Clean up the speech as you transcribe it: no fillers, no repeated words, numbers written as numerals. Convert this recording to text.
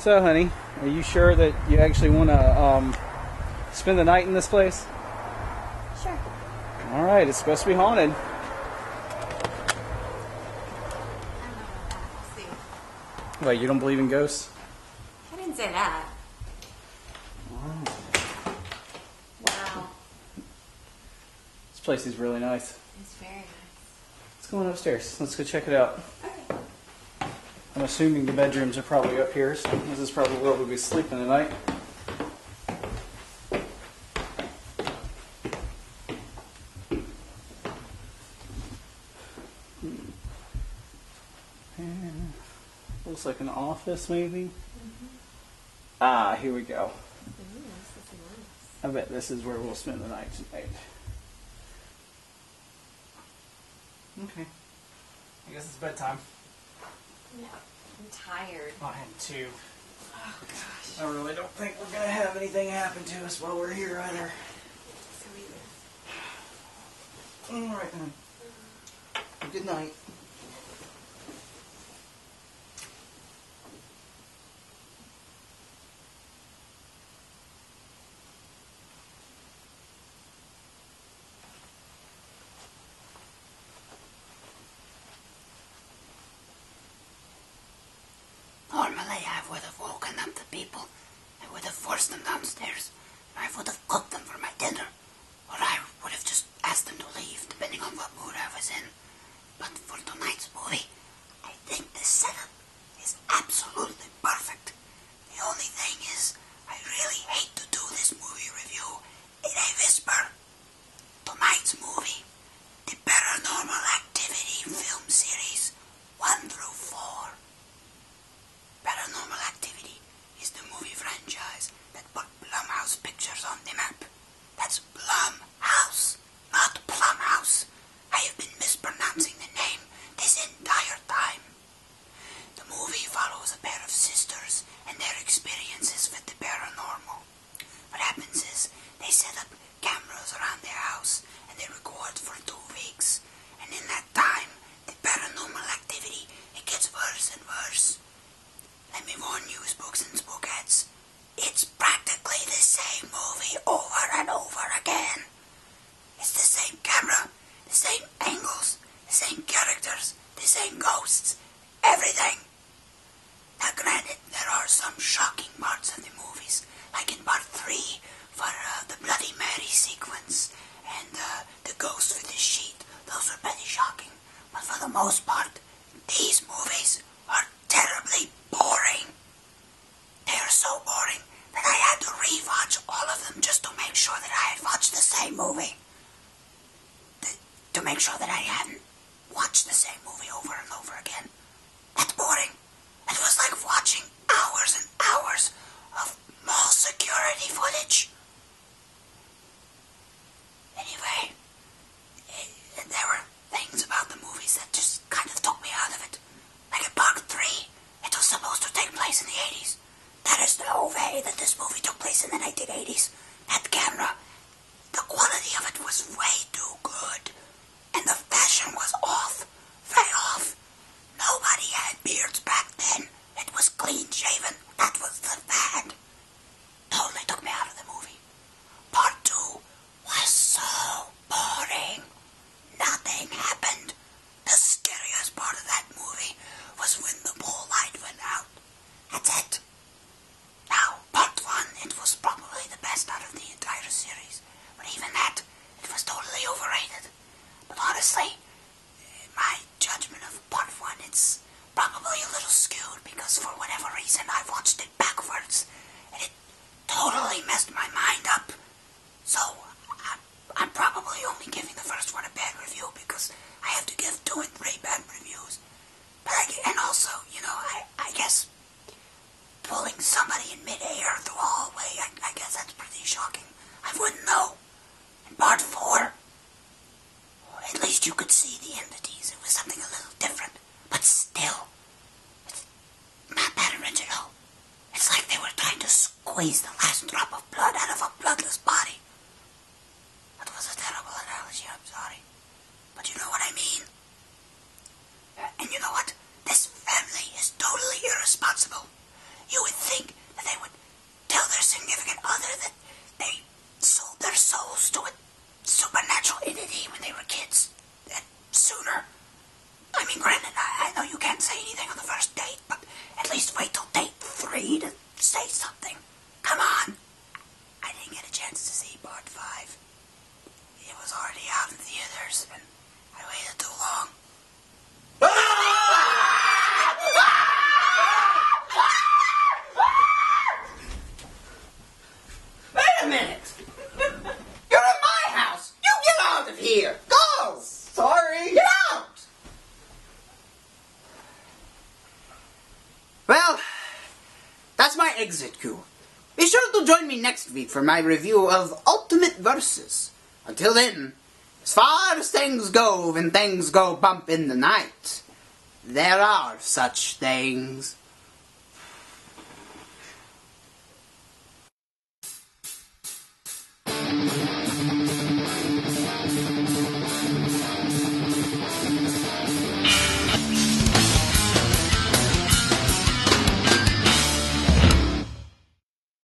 So, honey, are you sure that you actually want to spend the night in this place? Sure. All right, it's supposed to be haunted. I don't know about that. We'll see. Wait, you don't believe in ghosts? I didn't say that. Wow. Wow. This place is really nice. It's very nice. Let's go on upstairs. Let's go check it out. Okay. I'm assuming the bedrooms are probably up here, so this is probably where we'll be sleeping tonight. And looks like an office, maybe. Ah, here we go. Ooh, this is nice. I bet this is where we'll spend the night tonight. Okay. I guess it's bedtime. No, I'm tired. I am too. Oh, gosh. I really don't think we're going to have anything happen to us while we're here either. So Alright then. Good night. Normally I would have woken up the people. I would have forced them downstairs. I would have cooked them for my dinner. Or I would have just asked them to leave, depending on what mood I was in. But for tonight's movie, I think the setup is absolutely perfect. The only thing is, I really hate to do this movie review in a whisper. Tonight's movie, the Paranormal Activity film series 1 through 4. Paranormal Activity is the movie franchise that put Blumhouse Pictures on the map. That's Blumhouse, not Plumhouse. I have been mispronouncing the name this entire time. The movie follows a pair of sisters and their experiences with the paranormal. What happens is they set up cameras around their house and they record for 2 weeks. And in that time, the paranormal activity, it gets worse and worse. Let me warn you, spooks and spookettes, it's practically the same movie over and over again. It's the same camera, the same angles, the same characters, the same ghosts, everything. Now granted, there are some shocking parts of the movies, like in part 3 for the Bloody Mary sequence and the ghost with the sheet. Those are pretty shocking, but for the most part, these movies are terribly boring. They are so boring that I had to rewatch all of them just to make sure that I had watched the same movie. To make sure that I hadn't watched the same movie over and over again. That's boring. It was like watching hours and hours of mall security footage. Anyway, there were things about the movies that just kind of took me out of it. Like in part 3, it was supposed to take place in the 80s. That is no way that this movie took place in the 1980s. That camera, the quality of it was way too good. And the fashion was off. Way off. Nobody had beards back then. It was clean shaven. That was the fad. Totally took me out of the movie. Part 2 was so boring. Nothing happened. The scariest part of that movie was when the pole light went out. That's it. Now, part 1, it was probably the best out of the entire series. But even that, it was totally overrated. But honestly, my judgment of part 1, it's probably a little skewed because for whatever reason I watched it backwards. And it totally messed my mind up. So, I'm probably only giving the first one a bad review because I have to give 2 and 3 bad reviews. But and also, you know, I guess pulling somebody in midair through a hallway, I guess that's pretty shocking. I wouldn't know. In part 4, at least you could see the entities. It was something a little different. But still, it's not that original. It's like they were trying to squeeze the last drop of blood out of a bloodless body. That was a terrible analogy, I'm sorry. But you know what I mean. And you know what? This family is totally irresponsible. You would think need to say something. Come on. I didn't get a chance to see part 5. It was already out in theaters, and I waited too long. Wait a minute! You're in my house! You get out of here! Go! Sorry. Get out! Well, that's my exit cue. Be sure to join me next week for my review of Ultimate Versus. Until then, as far as things go when things go bump in the night, there are such things.